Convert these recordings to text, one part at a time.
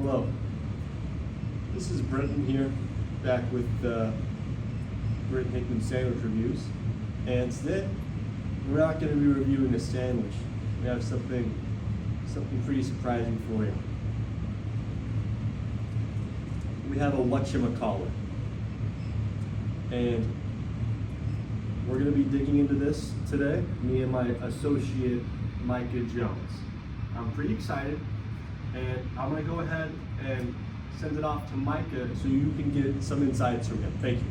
Hello, this is Brenton here, back with Brenton Hickman Sandwich Reviews. And today, we're not going to be reviewing a sandwich. We have something pretty surprising for you. We have a whatchamacallit. And we're going to be digging into this today, me and my associate, Micah Jones. I'm pretty excited, and I'm going to go ahead and send it off to Micah so you can get some insights from him. Thank you.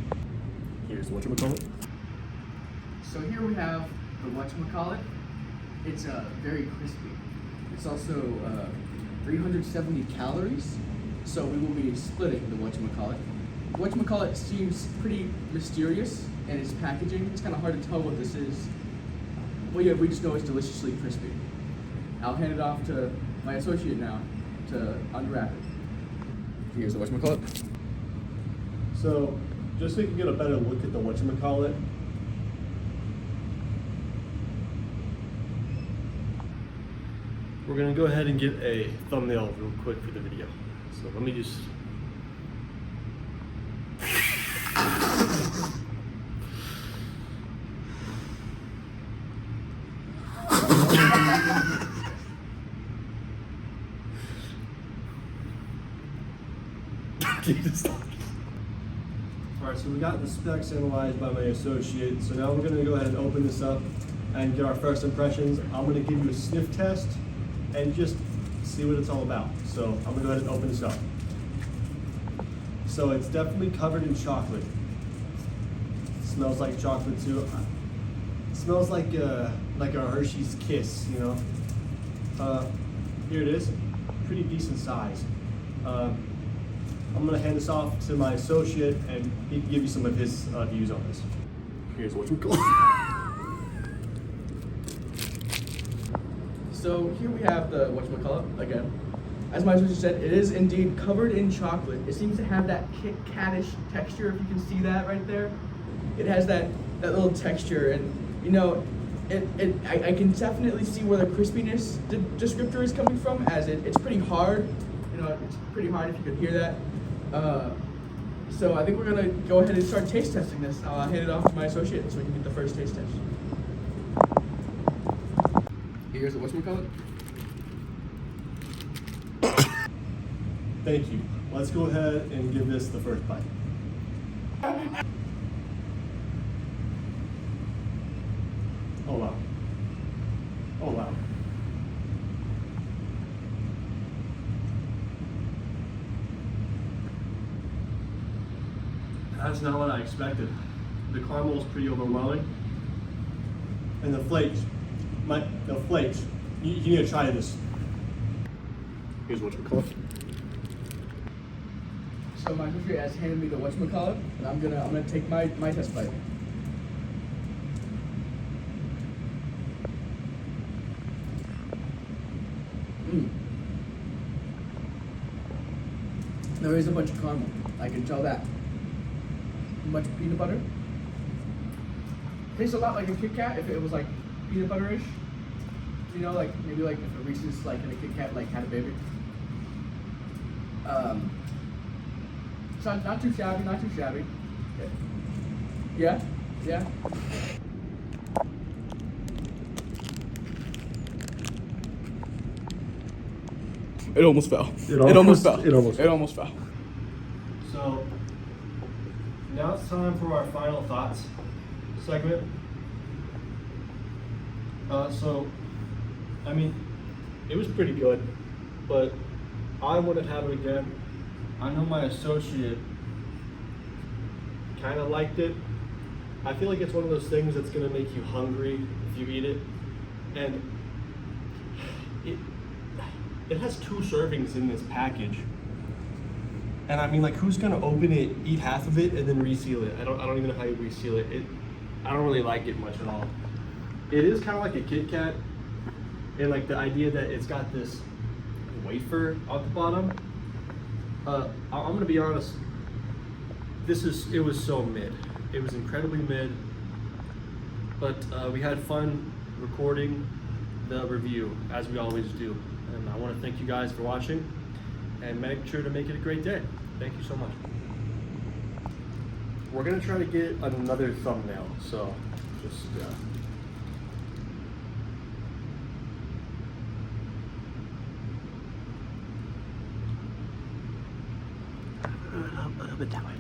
Here's whatchamacallit. So here we have the whatchamacallit. It's very crispy. It's also 370 calories, so we will be splitting the whatchamacallit. The whatchamacallit seems pretty mysterious in its packaging. It's kind of hard to tell what this is. Well, yeah, we just know it's deliciously crispy. I'll hand it off to my associate now to unwrap it. Here's the whatchamacallit. So, just so you can get a better look at the whatchamacallit, we're gonna go ahead and get a thumbnail real quick for the video. So let me just. Alright, so we got the specs analyzed by my associate. So now we're gonna go ahead and open this up and get our first impressions. I'm gonna give you a sniff test and just see what it's all about. So I'm gonna go ahead and open this up. So it's definitely covered in chocolate. It smells like chocolate too. It smells like a Hershey's Kiss, you know. Here it is, pretty decent size. I'm gonna hand this off to my associate and he can give you some of his views on this. Here's what we call. So here we have the whatchamacallit again. As my associate said, it is indeed covered in chocolate. It seems to have that Kit Katish texture, if you can see that right there. It has that little texture, and you know, I can definitely see where the crispiness descriptor is coming from, as it's pretty hard. You know, it's pretty hard if you could hear that. So I think we're gonna go ahead and start taste testing this. I'll hand it off to my associate so we can get the first taste test. Here's the whatchamacallit. Thank you. Let's go ahead and give this the first bite. Oh wow. Oh wow. That's not what I expected. The caramel is pretty overwhelming. And the flakes, you need to try this. Here's whatchamacallit. So my associate has handed me the whatchamacallit, and I'm gonna take my test bite. There is a bunch of caramel. I can tell that. A bunch of peanut butter. Tastes a lot like a Kit Kat if it was like peanut butter-ish. You know, like maybe like if a Reese's like in a Kit Kat like had a baby. So not too shabby, not too shabby. Yeah, yeah. It almost fell. It almost fell. So now it's time for our final thoughts segment. I mean, it was pretty good, but I wouldn't have it again. I know my associate kind of liked it. I feel like it's one of those things that's gonna make you hungry if you eat it, and it has 2 servings in this package. And I mean, like, who's gonna open it, eat half of it, and then reseal it? I don't even know how you reseal it. I don't really like it much at all. It is kind of like a Kit Kat, and like the idea that it's got this wafer at the bottom. I'm gonna be honest. It was so mid. It was incredibly mid. But we had fun recording the review, as we always do. And I want to thank you guys for watching. and make sure to make it a great day. Thank you so much. We're gonna try to get another thumbnail, so just A little bit that way.